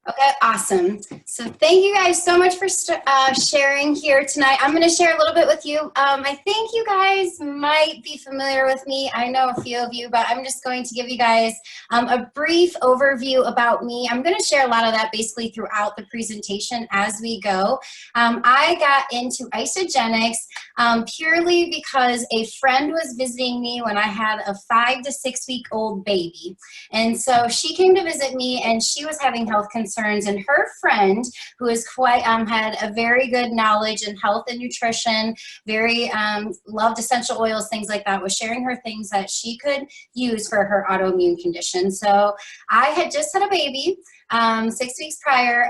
Okay, awesome. So thank you guys so much for sharing here tonight. I'm going to share a little bit with you. I think you guys might be familiar with me. I know a few of you, but I'm just going to give you guys a brief overview about me. I'm going to share a lot of that basically throughout the presentation as we go. I got into Isagenix purely because a friend was visiting me when I had a 5 to 6 week old baby. And so she came to visit me and she was having health concerns, and her friend, who is quite had a very good knowledge in health and nutrition, very loved essential oils, things like that, was sharing her things that she could use for her autoimmune condition. So I had just had a baby 6 weeks prior.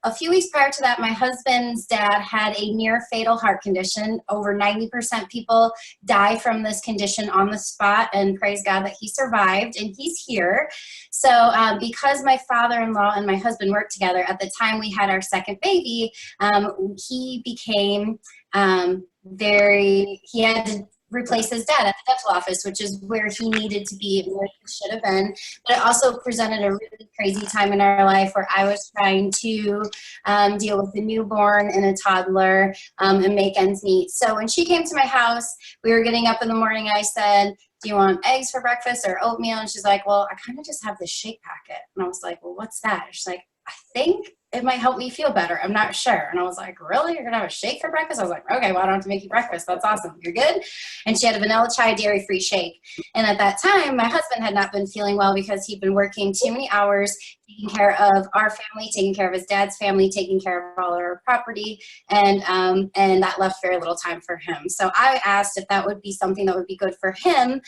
A few weeks prior to that, my husband's dad had a near fatal heart condition. Over 90% people die from this condition on the spot, and praise God that he survived and he's here. So because my father-in-law and my husband worked together, at the time we had our second baby, he became he had to replace his dad at the dental office, which is where he needed to be and where he should have been. But it also presented a really crazy time in our life where I was trying to deal with a newborn and a toddler and make ends meet. So when she came to my house, we were getting up in the morning. I said, do you want eggs for breakfast or oatmeal? And she's like, well, I kind of just have this shake packet. And I was like, well, what's that? She's like, I think it might help me feel better. I'm not sure. And I was like, really? You're gonna have a shake for breakfast? I was like, okay, well, I don't have to make you breakfast. That's awesome. You're good? And she had a vanilla chai dairy-free shake. And at that time, my husband had not been feeling well because he'd been working too many hours, taking care of our family, taking care of his dad's family, taking care of all our property, and that left very little time for him. So I asked if that would be something that would be good for him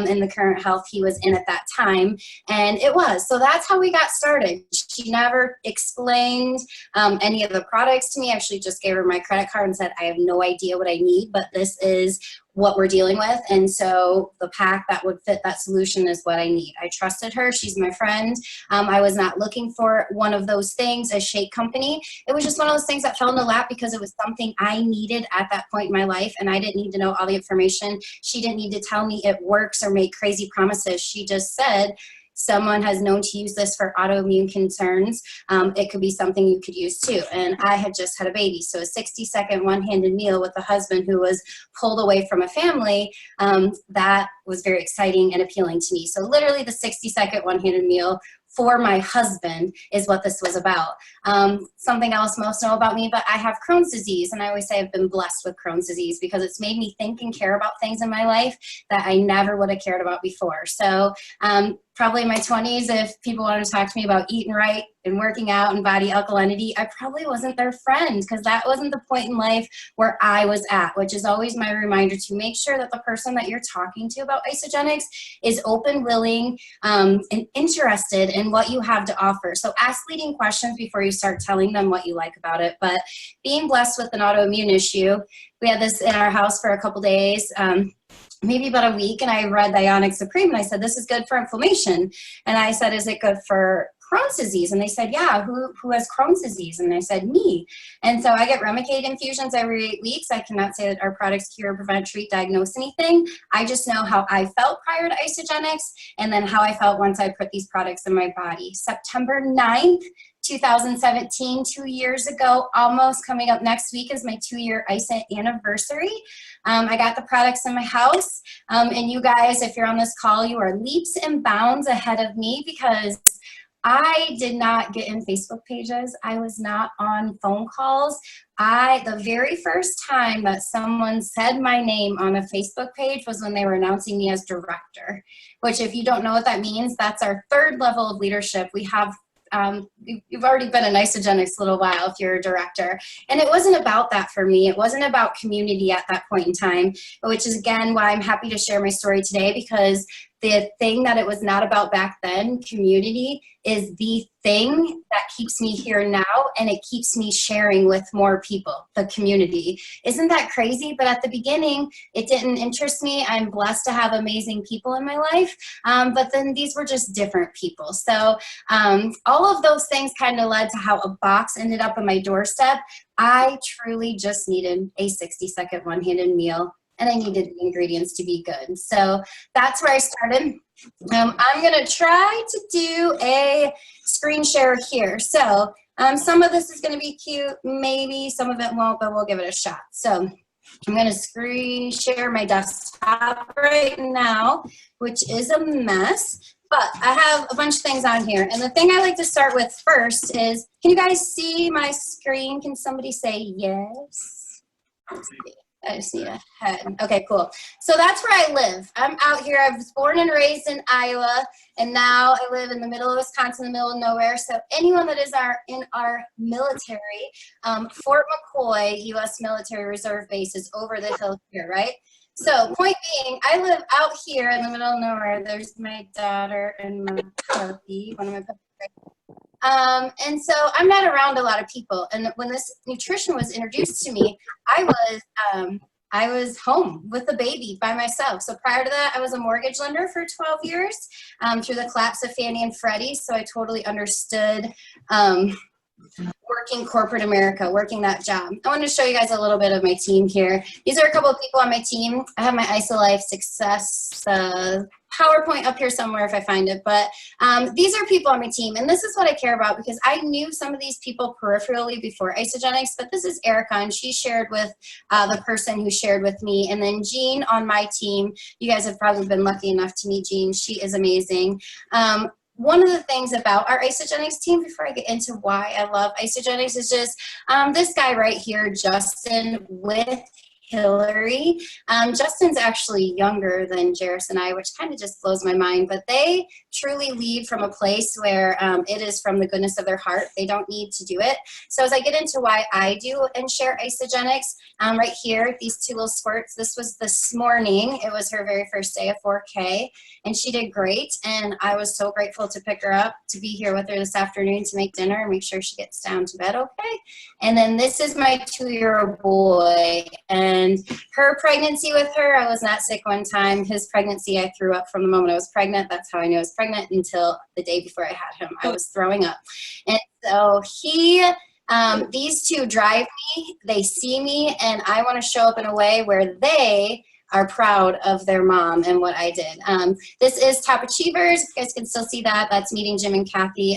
in the current health he was in at that time, and it was. So that's how we got started. She never explained any of the products to me. I actually just gave her my credit card and said, I have no idea what I need, but this is what we're dealing with. And so the pack that would fit that solution is what I need. I trusted her. She's my friend. I was not looking for one of those things, a shake company. It was just one of those things that fell in the lap because it was something I needed at that point in my life, and I didn't need to know all the information. She didn't need to tell me it works or make crazy promises. She just said, someone has known to use this for autoimmune concerns. It could be something you could use too. And I had just had a baby. So a 60-second one-handed meal with a husband who was pulled away from a family, that was very exciting and appealing to me. So literally the 60-second one-handed meal for my husband is what this was about. Something else most know about me, but I have Crohn's disease, and I always say I've been blessed with Crohn's disease because it's made me think and care about things in my life that I never would have cared about before. So probably in my 20s, if people wanted to talk to me about eating right and working out and body alkalinity, I probably wasn't their friend because that wasn't the point in life where I was at, which is always my reminder to make sure that the person that you're talking to about Isagenix is open, willing, and interested in what you have to offer. So ask leading questions before you start telling them what you like about it. But being blessed with an autoimmune issue, we had this in our house for a couple days, maybe about a week, and I read the Ionic Supreme, and I said, this is good for inflammation. And I said, is it good for Crohn's disease? And they said, yeah, who has Crohn's disease? And I said, me. And so I get Remicade infusions every 8 weeks. I cannot say that our products cure, prevent, treat, diagnose anything. I just know how I felt prior to Isagenix, and then how I felt once I put these products in my body. September 9th, 2017, 2 years ago, almost coming up next week is my 2-year Isa anniversary. I got the products in my house, and you guys, if you're on this call, you are leaps and bounds ahead of me because I did not get in Facebook pages. I was not on phone calls. The very first time that someone said my name on a Facebook page was when they were announcing me as director, which if you don't know what that means, that's our 3rd level of leadership. We have you've already been in Isagenix a little while if you're a director. And it wasn't about that for me. It wasn't about community at that point in time, which is again why I'm happy to share my story today, because the thing that it was not about back then, community, is the thing that keeps me here now, and it keeps me sharing with more people, the community. Isn't that crazy? But at the beginning, it didn't interest me. I'm blessed to have amazing people in my life, but then these were just different people. So all of those things kind of led to how a box ended up on my doorstep. I truly just needed a 60-second one-handed meal and I needed the ingredients to be good. So that's where I started. I'm gonna try to do a screen share here. So some of this is gonna be cute, maybe some of it won't, but we'll give it a shot. So I'm gonna screen share my desktop right now, which is a mess, but I have a bunch of things on here. And the thing I like to start with first is, can you guys see my screen? Can somebody say yes? I just need a head. Okay, cool. So that's where I live. I'm out here. I was born and raised in Iowa, and now I live in the middle of Wisconsin, in the middle of nowhere. So anyone that is in our military, Fort McCoy U.S. Military Reserve Base is over the hill here, right? So point being, I live out here in the middle of nowhere. There's my daughter and my puppy, one of my puppies. And so I'm not around a lot of people. And when this nutrition was introduced to me, I was home with the baby by myself. So prior to that, I was a mortgage lender for 12 years through the collapse of Fannie and Freddie. So I totally understood working corporate America, working that job. I want to show you guys a little bit of my team here. These are a couple of people on my team. I have my IsoLife success PowerPoint up here somewhere if I find it, but these are people on my team, and this is what I care about because I knew some of these people peripherally before Isagenix, but this is Erica, and she shared with the person who shared with me, and then Jean on my team. You guys have probably been lucky enough to meet Jean. She is amazing. One of the things about our Isagenix team, before I get into why I love Isagenix, is just this guy right here, Justin, with Hilari. Justin's actually younger than Jairus and I, which kind of just blows my mind, but they truly lead from a place where it is from the goodness of their heart. They don't need to do it. So as I get into why I do and share Isagenix, right here, these two little squirts, this was this morning. It was her very first day of 4K, and she did great, and I was so grateful to pick her up, to be here with her this afternoon to make dinner and make sure she gets down to bed okay. And then this is my 2-year-old boy, and her pregnancy with her, I was not sick one time. His pregnancy, I threw up from the moment I was pregnant. That's how I knew I was pregnant until the day before I had him. I was throwing up. And so these two drive me, they see me, and I want to show up in a way where they are proud of their mom and what I did. This is Top Achievers. You guys can still see that. That's meeting Jim and Kathy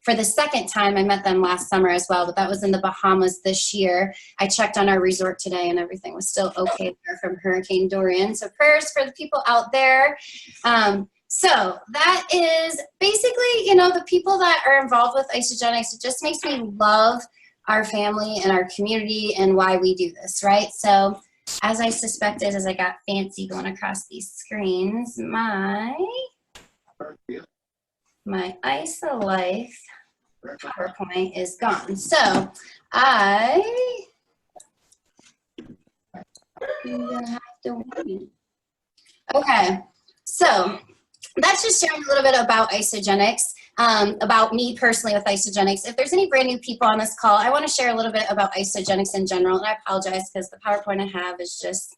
for the second time. I met them last summer as well, but that was in the Bahamas this year. I checked on our resort today and everything was still okay there from Hurricane Dorian. So prayers for the people out there. So that is basically, you know, the people that are involved with Isagenix. It just makes me love our family and our community and why we do this, right? So as I suspected, as I got fancy going across these screens, my IsoLife PowerPoint is gone. So I'm gonna have to wait. Okay, so that's just sharing a little bit about Isagenix. About me personally with Isagenix. If there's any brand new people on this call, I want to share a little bit about Isagenix in general, and I apologize because the PowerPoint I have is just,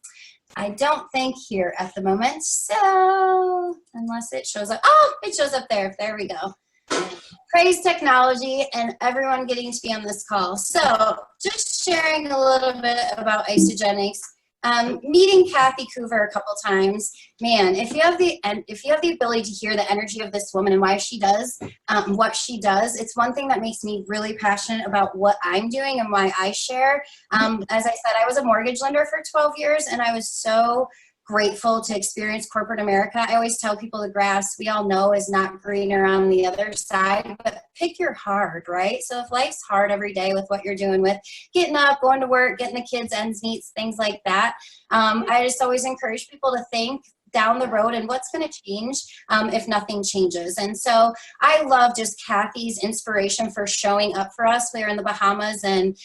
I don't think here at the moment, so unless it shows up, oh, it shows up there, there we go. Praise technology and everyone getting to be on this call. So just sharing a little bit about Isagenix. Meeting Kathy Coover a couple times, man, if you have the ability to hear the energy of this woman and why she does what she does, it's one thing that makes me really passionate about what I'm doing and why I share. As I said, I was a mortgage lender for 12 years, and I was so grateful to experience corporate America. I always tell people the grass, we all know, is not greener on the other side, but pick your hard, right? So if life's hard every day with what you're doing with getting up, going to work, getting the kids ends meets, things like that, I just always encourage people to think down the road and what's going to change if nothing changes. And so I love just Kathy's inspiration for showing up for us. We were in the Bahamas, and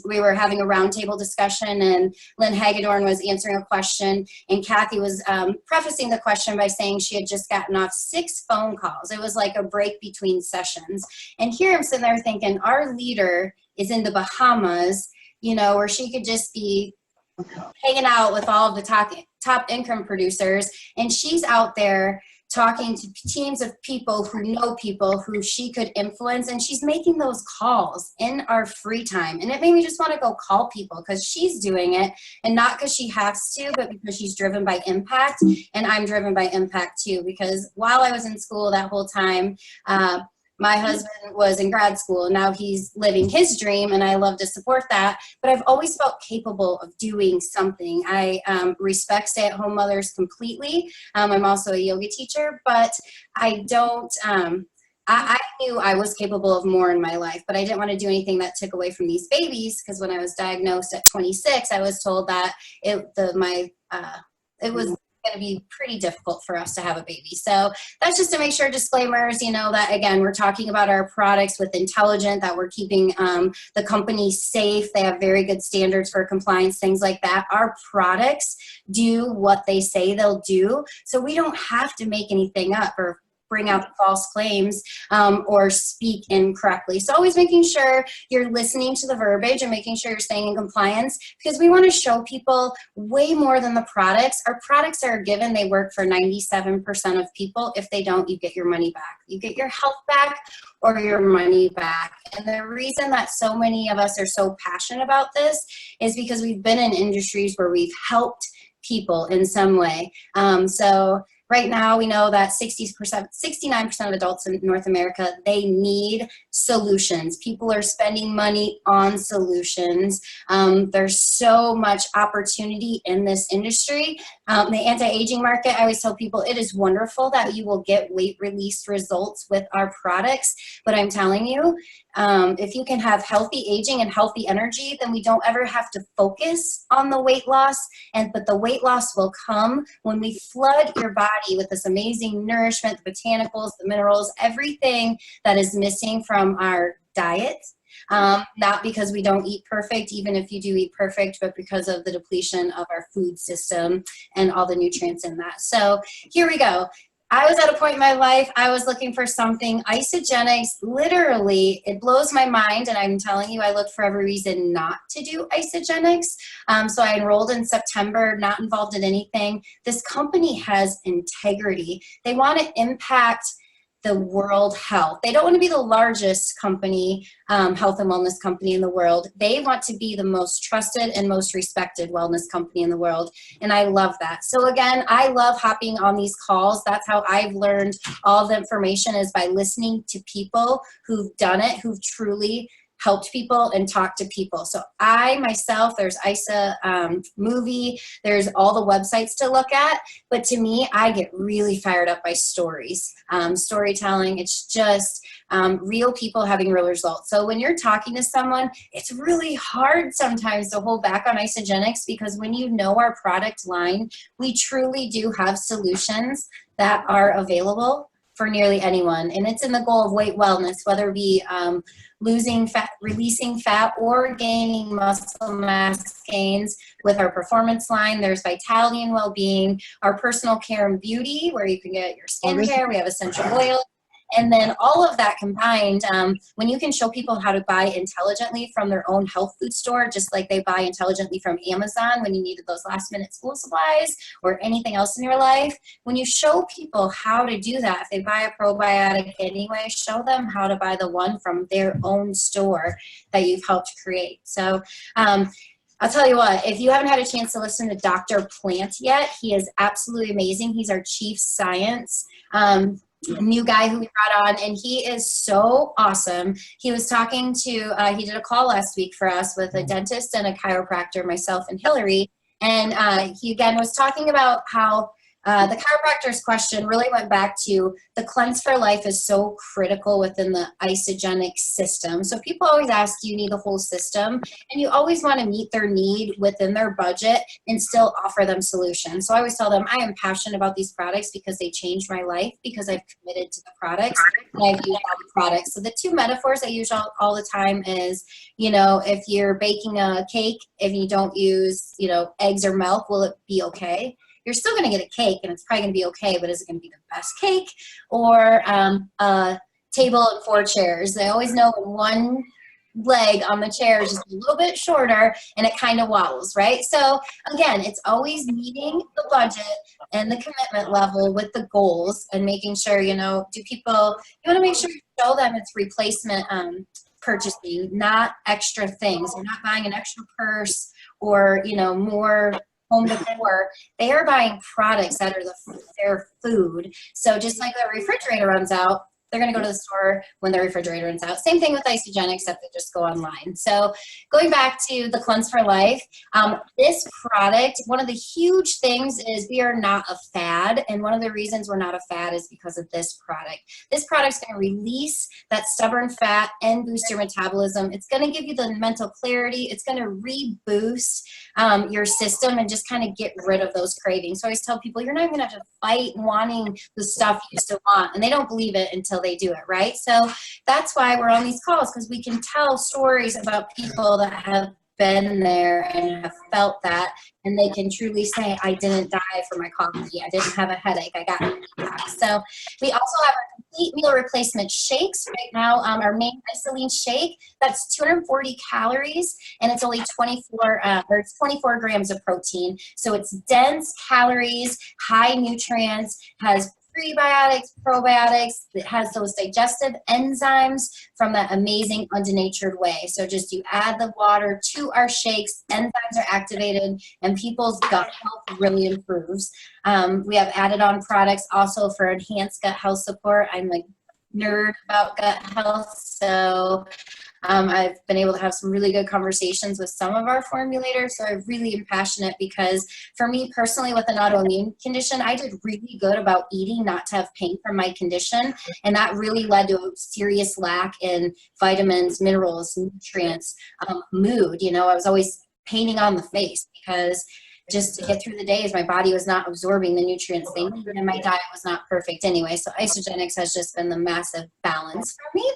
we were having a roundtable discussion, and Lynn Hagedorn was answering a question, and Kathy was prefacing the question by saying she had just gotten off 6 phone calls. It was like a break between sessions. And here I'm sitting there thinking, our leader is in the Bahamas, you know, where she could just be hanging out with all of the top income producers, and she's out there talking to teams of people who know people who she could influence, and she's making those calls in our free time. And it made me just want to go call people because she's doing it, and not because she has to, but because she's driven by impact, and I'm driven by impact too. Because while I was in school that whole time, my husband was in grad school, and now he's living his dream, and I love to support that. But I've always felt capable of doing something. I respect stay-at-home mothers completely. I'm also a yoga teacher, but I don't. I knew I was capable of more in my life, but I didn't want to do anything that took away from these babies. Because when I was diagnosed at 26, I was told that it was going to be pretty difficult for us to have a baby. So that's just to make sure, disclaimers, you know, that again, we're talking about our products with Intelligent, that we're keeping the company safe. They have very good standards for compliance, things like that. Our products do what they say they'll do. So we don't have to make anything up or bring out false claims or speak incorrectly. So always making sure you're listening to the verbiage and making sure you're staying in compliance, because we want to show people way more than the products. Our products are a given. They work for 97% of people. If they don't, you get your money back. You get your health back or your money back. And the reason that so many of us are so passionate about this is because we've been in industries where we've helped people in some way. Right now, we know that 69% of adults in North America, they need solutions. People are spending money on solutions. There's so much opportunity in this industry. The anti-aging market, I always tell people, it is wonderful that you will get weight release results with our products. But I'm telling you, if you can have healthy aging and healthy energy, then we don't ever have to focus on the weight loss. But the weight loss will come when we flood your body with this amazing nourishment, the botanicals, the minerals, everything that is missing from our diet. Not because we don't eat perfect, even if you do eat perfect, but because of the depletion of our food system and all the nutrients in that. So here we go. I was at a point in my life, I was looking for something. Isagenix, literally, it blows my mind, and I'm telling you, I looked for every reason not to do Isagenix. So I enrolled in September, not involved in anything. This company has integrity. They want to impact the world health. They don't want to be the largest company, health and wellness company in the world. They want to be the most trusted and most respected wellness company in the world. And I love that. So again, I love hopping on these calls. That's how I've learned all the information, is by listening to people who've done it, who've truly helped people and talked to people. So I myself, there's ISA movie, there's all the websites to look at, but to me, I get really fired up by stories, storytelling. It's just real people having real results. So when you're talking to someone, it's really hard sometimes to hold back on Isagenix, because when you know our product line, we truly do have solutions that are available for nearly anyone. And it's in the goal of weight wellness, whether it be losing fat, releasing fat, or gaining muscle mass gains. With our performance line, there's vitality and well-being, our personal care and beauty, where you can get your skincare. We have essential oil. And then all of that combined, when you can show people how to buy intelligently from their own health food store, just like they buy intelligently from Amazon when you needed those last minute school supplies or anything else in your life, when you show people how to do that, if they buy a probiotic anyway, show them how to buy the one from their own store that you've helped create. So I'll tell you what, if you haven't had a chance to listen to Dr. Plant yet, he is absolutely amazing. He's our chief science new guy who we brought on, and he is so awesome. He was talking to, he did a call last week for us with a dentist and a chiropractor, myself and Hilari, and he again was talking about how the chiropractor's question really went back to the Cleanse for Life is so critical within the Isagenix system. So people always ask, do you need the whole system? And you always want to meet their need within their budget and still offer them solutions. So I always tell them I am passionate about these products because they changed my life, because I've committed to the products and I've used all the products. So the two metaphors I use all the time is, you know, if you're baking a cake, if you don't use, you know, eggs or milk, will it be okay? You're still going to get a cake, and it's probably going to be okay, but is it going to be the best cake? Or a table and 4 chairs. They always know when one leg on the chair is just a little bit shorter and it kind of wobbles, right? So again, it's always meeting the budget and the commitment level with the goals and making sure, you know, you want to make sure you show them it's replacement purchasing, not extra things. You're not buying an extra purse or, you know, more home decor. They are buying products that are their food. So just like the refrigerator runs out, they're going to go to the store when the refrigerator runs out. Same thing with Isagenix, except they just go online. So going back to the Cleanse for Life, this product, one of the huge things is we are not a fad. And one of the reasons we're not a fad is because of this product. This product's going to release that stubborn fat and boost your metabolism. It's going to give you the mental clarity. It's going to reboost your system and just kind of get rid of those cravings. So I always tell people, you're not even going to have to fight wanting the stuff you used to want. And they don't believe it until they do it, right? So that's why we're on these calls, because we can tell stories about people that have been there and have felt that, and they can truly say, I didn't die for my coffee, I didn't have a headache, I got coffee. So we also have our complete meal replacement shakes right now. Our main isolene shake, that's 240 calories, and it's only 24 grams of protein. So it's dense calories, high nutrients, has prebiotics, probiotics, it has those digestive enzymes from that amazing undenatured way. So just you add the water to our shakes, enzymes are activated, and people's gut health really improves. We have added on products also for enhanced gut health support. I'm like nerd about gut health, so I've been able to have some really good conversations with some of our formulators, so I really am passionate because for me personally with an autoimmune condition, I did really good about eating not to have pain from my condition, and that really led to a serious lack in vitamins, minerals, nutrients, mood. You know, I was always painting on the face because just to get through the days, my body was not absorbing the nutrients they needed, and my diet was not perfect anyway. So Isagenix has just been the massive balance for me.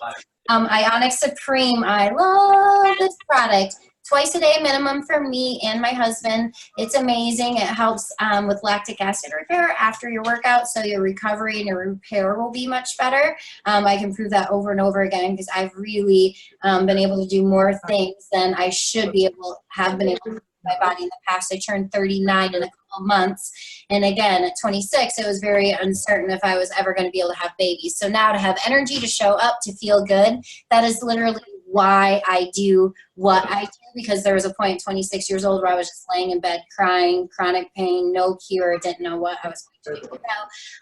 Ionic Supreme, I love this product. Twice a day minimum for me and my husband. It's amazing. It helps with lactic acid repair after your workout, so your recovery and your repair will be much better. I can prove that over and over again because I've really been able to do more things than I should have been able to do my body in the past. I turned 39 in a couple months, and again at 26 it was very uncertain if I was ever going to be able to have babies. So now to have energy to show up, to feel good, that is literally why I do what I do, because there was a point at 26 years old where I was just laying in bed crying, chronic pain, no cure, didn't know what I was going to do.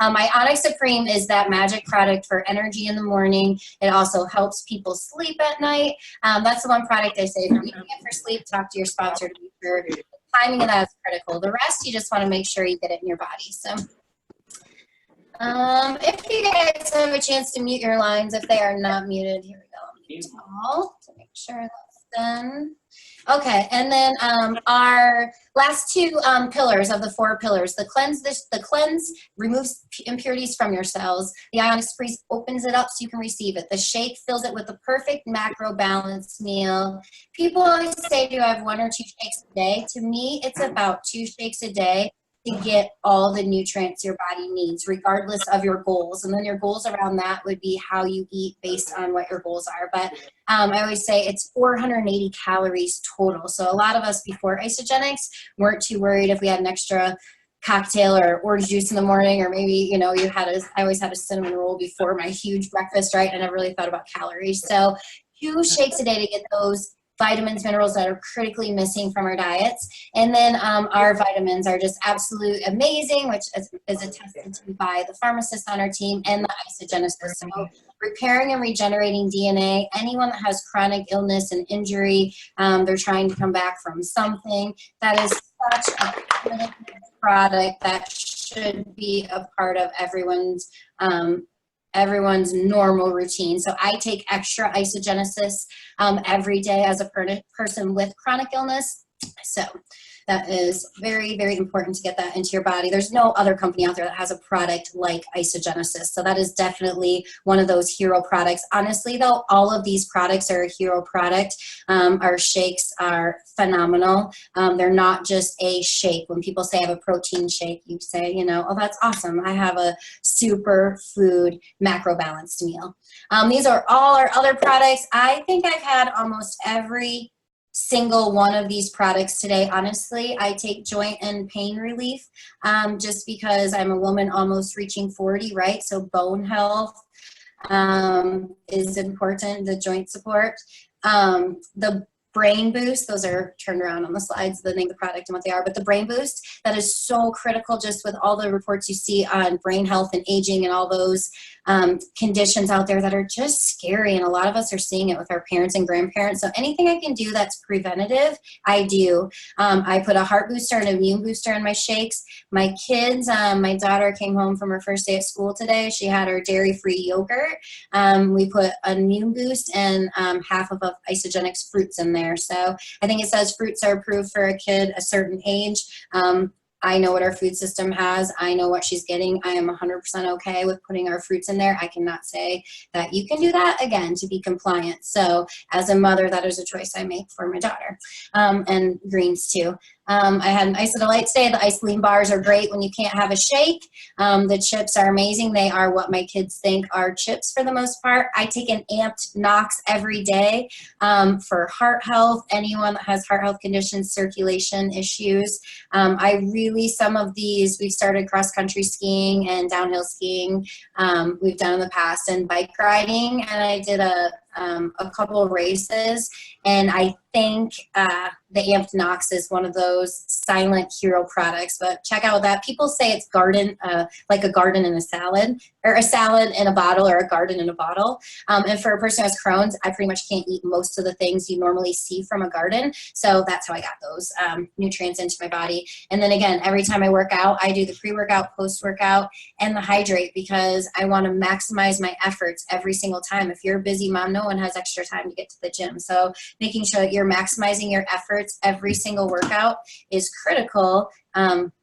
So, my Ionic Supreme is that magic product for energy in the morning. It also helps people sleep at night. That's the one product I say, if you're using it for sleep, talk to your sponsor to be sure. The timing of that is critical. The rest, you just want to make sure you get it in your body. So if you guys have a chance to mute your lines, if they are not muted, here we go. All to make sure that's done. Okay, and then our last two pillars of the 4 pillars: the cleanse removes impurities from your cells. The Ionic Supreme opens it up so you can receive it. The shake fills it with the perfect macro balanced meal. People always say, do I have 1 or 2 shakes a day? To me, it's about 2 shakes a day to get all the nutrients your body needs, regardless of your goals. And then your goals around that would be how you eat based on what your goals are. But I always say it's 480 calories total. So a lot of us before Isagenix weren't too worried if we had an extra cocktail or orange juice in the morning, or maybe, you know, I always had a cinnamon roll before my huge breakfast, right? I never really thought about calories. So 2 shakes a day to get those vitamins, minerals that are critically missing from our diets. And then our vitamins are just absolutely amazing, which is attested to by the pharmacists on our team and the Isagenix. So repairing and regenerating DNA, anyone that has chronic illness and injury, they're trying to come back from something, that is such a product that should be a part of everyone's normal routine. So I take extra Isagenesis every day as a person with chronic illness. So that is very, very important to get that into your body. There's no other company out there that has a product like Isagenix. So that is definitely one of those hero products. Honestly, though, all of these products are a hero product. Our shakes are phenomenal. They're not just a shake. When people say I have a protein shake, you say, you know, oh, that's awesome. I have a super food macro balanced meal. These are all our other products. I think I've had almost every single one of these products today. Honestly, I take joint and pain relief just because I'm a woman almost reaching 40, right? So bone health is important, the joint support. The brain boost, those are turned around on the slides, the name of the product and what they are, but the brain boost, that is so critical just with all the reports you see on brain health and aging and all those conditions out there that are just scary, and a lot of us are seeing it with our parents and grandparents. So anything I can do that's preventative, I do. I put a heart booster and an immune booster in my shakes. My kids, my daughter came home from her first day at school today. She had her dairy-free yogurt. We put an immune boost and half of Isagenix fruits in there. So I think it says fruits are approved for a kid a certain age. I know what our food system has. I know what she's getting. I am 100% okay with putting our fruits in there. I cannot say that you can do that, again, to be compliant. So as a mother, that is a choice I make for my daughter. And greens too. I had an Ice-O-Delight today. The Ice-Lean bars are great when you can't have a shake. The chips are amazing. They are what my kids think are chips for the most part. I take an amped Knox every day for heart health, anyone that has heart health conditions, circulation issues. Some of these, we've started cross-country skiing and downhill skiing. We've done in the past, and bike riding, and I did a couple of races, and I think the Amped Knox is one of those silent hero products, but check out that. People say it's garden, like a garden in a salad, or a salad in a bottle, or a garden in a bottle. And for a person who has Crohn's, I pretty much can't eat most of the things you normally see from a garden, so that's how I got those nutrients into my body. And then again, every time I work out, I do the pre-workout, post-workout, and the hydrate, because I want to maximize my efforts every single time. If you're a busy mom, no one has extra time to get to the gym. So making sure that you're maximizing your efforts every single workout is critical.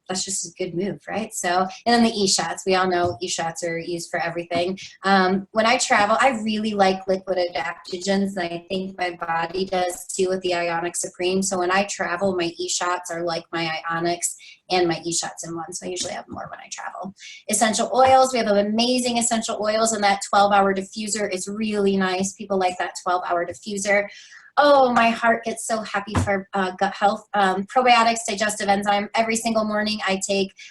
That's just a good move, right? So, and then the E-shots. We all know E-shots are used for everything. When I travel, I really like liquid adaptogens, and I think my body does too with the Ionic Supreme. So when I travel, my E-shots are like my Ionics and my E-shots in one. So I usually have more when I travel. Essential oils. We have amazing essential oils, and that 12-hour diffuser is really nice. People like that 12-hour diffuser. Oh, my heart gets so happy for gut health. Probiotics, digestive enzyme. Every single morning I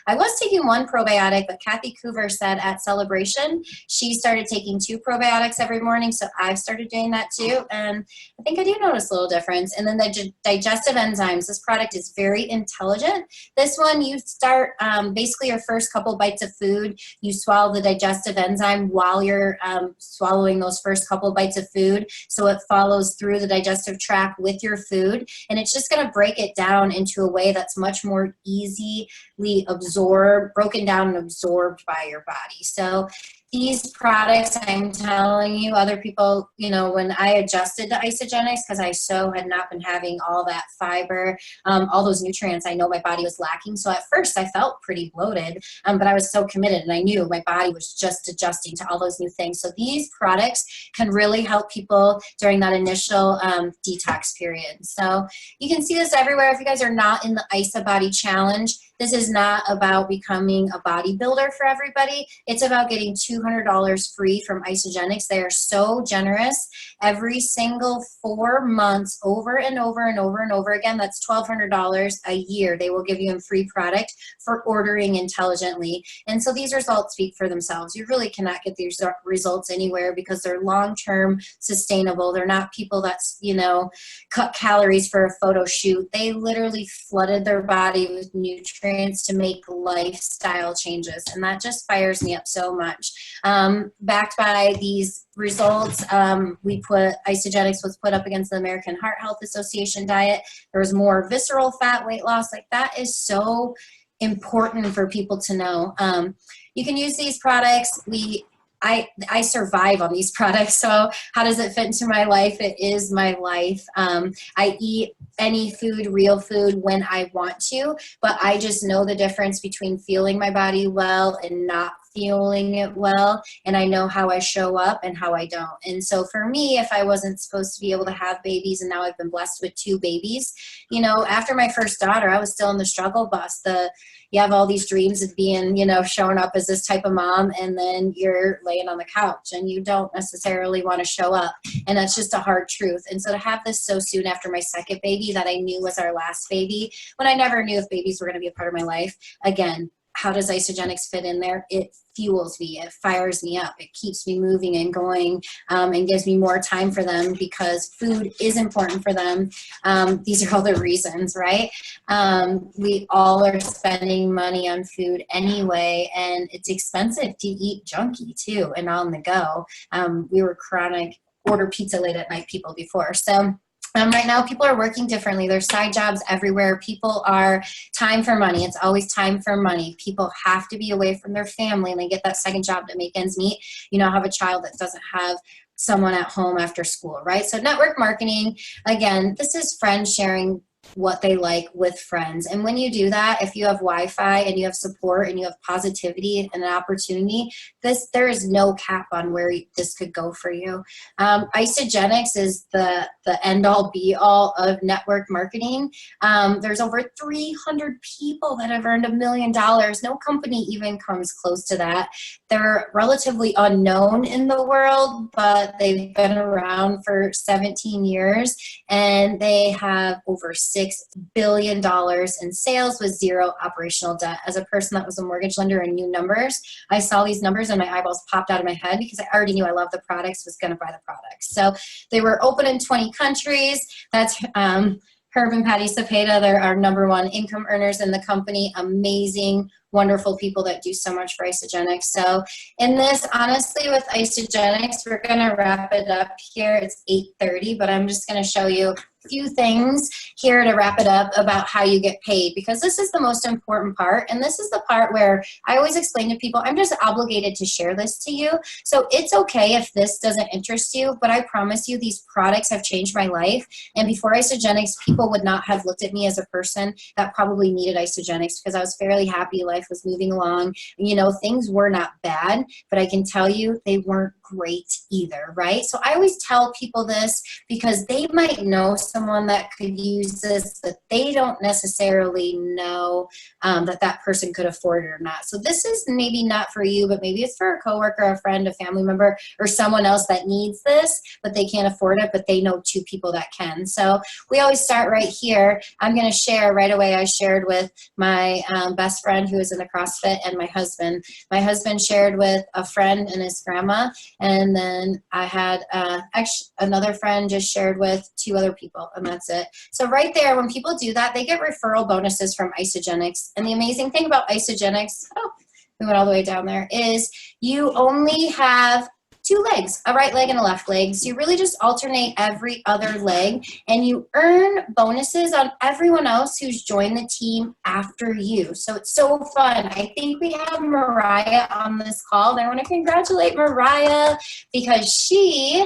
was taking one probiotic, but Kathy Coover said at Celebration, she started taking 2 probiotics every morning. So I've started doing that too. And I think I do notice a little difference. And then the digestive enzymes. This product is very intelligent. This one, you start basically your first couple bites of food, you swallow the digestive enzyme while you're swallowing those first couple bites of food. So it follows through the digestive tract with your food, and it's just going to break it down into a way that's much more easily broken down and absorbed by your body. So these products, I'm telling you, other people, you know, when I adjusted to Isagenix, because I had not been having all that fiber, all those nutrients, I know my body was lacking. So at first I felt pretty bloated, but I was so committed, and I knew my body was just adjusting to all those new things. So these products can really help people during that initial detox period. So you can see this everywhere. If you guys are not in the Isa Body Challenge, this is not about becoming a bodybuilder for everybody. It's about getting $200 free from Isagenix. They are so generous. Every single 4 months, over and over and over and over again, that's $1,200 a year. They will give you a free product for ordering intelligently. And so these results speak for themselves. You really cannot get these results anywhere because they're long-term sustainable. They're not people that's, you know, cut calories for a photo shoot. They literally flooded their body with nutrients to make lifestyle changes, and that just fires me up so much. Backed by these results, Isagenix was put up against the American Heart Health Association diet. There was more visceral fat weight loss. Like, that is so important for people to know. You can use these products. I survive on these products. So how does it fit into my life? It is my life. I eat any food, real food, when I want to, but I just know the difference between feeling my body well and not feeling it well, and I know how I show up and how I don't. And so for me, if I wasn't supposed to be able to have babies, and now I've been blessed with 2 babies, you know, after my first daughter, I was still in the struggle bus. You have all these dreams of being, you know, showing up as this type of mom, and then you're laying on the couch and you don't necessarily want to show up. And that's just a hard truth. And so to have this so soon after my second baby that I knew was our last baby, when I never knew if babies were going to be a part of my life, again, how does Isagenix fit in there? It fuels me. It fires me up. It keeps me moving and going, and gives me more time for them because food is important for them. These are all the reasons, right? We all are spending money on food anyway, and it's expensive to eat junky too and on the go. We were chronic order pizza late at night people before. So right now, people are working differently. There's side jobs everywhere. People are time for money. It's always time for money. People have to be away from their family, and they get that second job to make ends meet. You know, have a child that doesn't have someone at home after school, right? So network marketing, again, this is friends sharing what they like with friends. And when you do that, if you have Wi-Fi and you have support and you have positivity and an opportunity, there is no cap on where this could go for you. Isagenix is the end all be all of network marketing. There's over 300 people that have earned $1 million. No company even comes close to that. They're relatively unknown in the world, but they've been around for 17 years, and they have over $6 billion in sales with 0 operational debt. As a person that was a mortgage lender and knew numbers, I saw these numbers and my eyeballs popped out of my head because I already knew I loved the products, was going to buy the products. So they were open in 20 countries. That's Herb and Patty Cepeda. They're our #1 income earners in the company. Amazing, wonderful people that do so much for Isagenix. So in this, honestly, with Isagenix, we're going to wrap it up here. It's 8:30, but I'm just going to show you a few things here to wrap it up about how you get paid, because this is the most important part. And this is the part where I always explain to people, I'm just obligated to share this to you. So it's okay if this doesn't interest you, but I promise you these products have changed my life. And before Isagenix, people would not have looked at me as a person that probably needed Isagenix, because I was fairly happy. Life was moving along. You know, things were not bad, but I can tell you they weren't great either, right? So I always tell people this because they might know someone that could use this, but they don't necessarily know that person could afford it or not. So this is maybe not for you, but maybe it's for a coworker, a friend, a family member, or someone else that needs this, but they can't afford it, but they know 2 people that can. So we always start right here. I'm going to share right away. I shared with my best friend who is in the CrossFit, and my husband. My husband shared with a friend and his grandma, and then I had actually another friend just shared with 2 other people, and that's it. So right there, when people do that, they get referral bonuses from Isagenix. And the amazing thing about Isagenix, we went all the way down there, is you only have 2 legs, a right leg and a left leg. So you really just alternate every other leg, and you earn bonuses on everyone else who's joined the team after you. So it's so fun. I think we have Mariah on this call, and I want to congratulate Mariah because she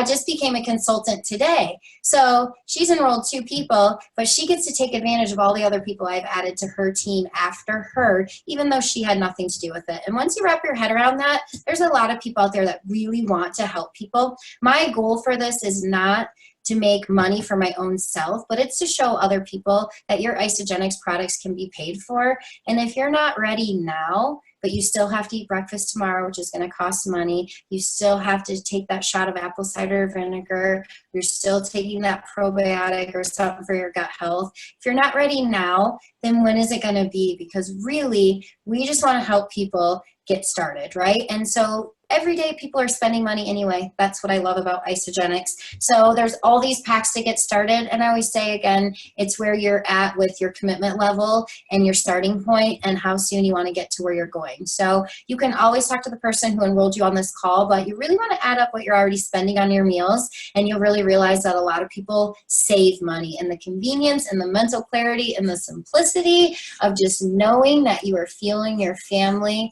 just became a consultant today. So she's enrolled 2 people, but she gets to take advantage of all the other people I've added to her team after her, even though she had nothing to do with it. And once you wrap your head around that, there's a lot of people out there that really want to help people. My goal for this is not to make money for my own self, but it's to show other people that your Isagenix products can be paid for. And if you're not ready now, but you still have to eat breakfast tomorrow, which is going to cost money. You still have to take that shot of apple cider vinegar. You're still taking that probiotic or something for your gut health. If you're not ready now, then when is it going to be? Because really, we just want to help people get started, right? And so every day people are spending money anyway. That's what I love about Isagenix. So there's all these packs to get started. And I always say, again, it's where you're at with your commitment level and your starting point and how soon you want to get to where you're going. So you can always talk to the person who enrolled you on this call, but you really want to add up what you're already spending on your meals. And you'll really realize that a lot of people save money in the convenience and the mental clarity and the simplicity of just knowing that you are fueling your family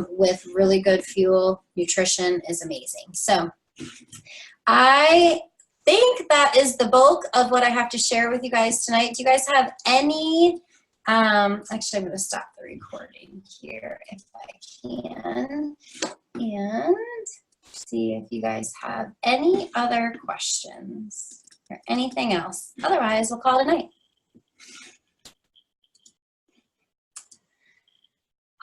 with really good fuel. Nutrition is amazing. So I think that is the bulk of what I have to share with you guys tonight. Do you guys have any, actually I'm gonna stop the recording here if I can, and see if you guys have any other questions or anything else. Otherwise, we'll call it a night.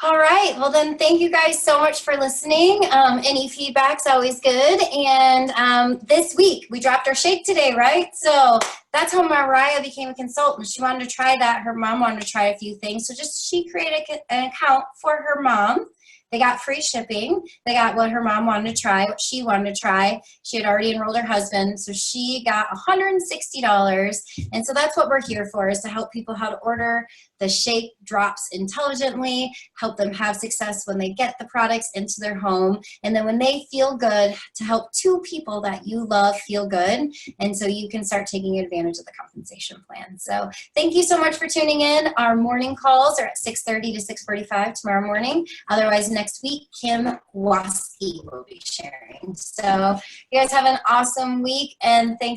All right, well then thank you guys so much for listening. Any feedback's always good. And this week, we dropped our shake today, right? So that's how Mariah became a consultant. She wanted to try that. Her mom wanted to try a few things. So she created an account for her mom. They got free shipping. They got what her mom wanted to try, what she wanted to try. She had already enrolled her husband, so she got $160. And so that's what we're here for, is to help people how to order the shake drops intelligently, help them have success when they get the products into their home, and then when they feel good, to help 2 people that you love feel good, and so you can start taking advantage of the compensation plan. So thank you so much for tuning in. Our morning calls are at 6:30 to 6:45 tomorrow morning. Otherwise, next week, Kim Waski will be sharing. So you guys have an awesome week, and thanks